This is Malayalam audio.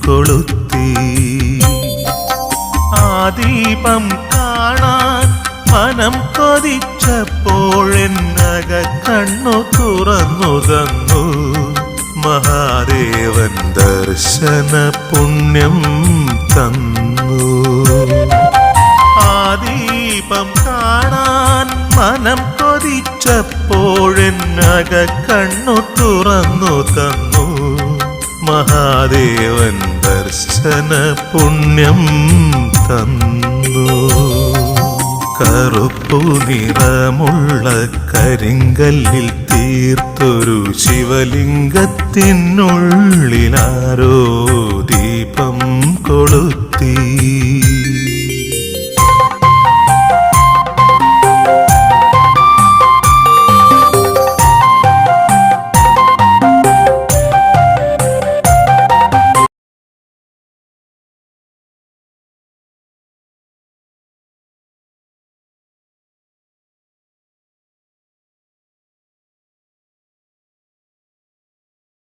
കൊളുത്തി. ആ ദീപം കാണാൻ മനം കൊതിച്ചപ്പോഴെന്നക കണ്ണു തുറന്നു തന്നു മഹാദേവൻ ദർശന പുണ്യം തന്നു. ആ ദീപം കാണാൻ മനം കൊതിച്ചപ്പോഴെന്നക കണ്ണു തുറന്നു തന്നു മഹാദേവൻ ദർശന പുണ്യം തന്നു. കറുപ്പു നിറമുള്ള കരിങ്കല്ലിൽ തീർത്തൊരു ശിവലിംഗത്തിനുള്ളിലാരോ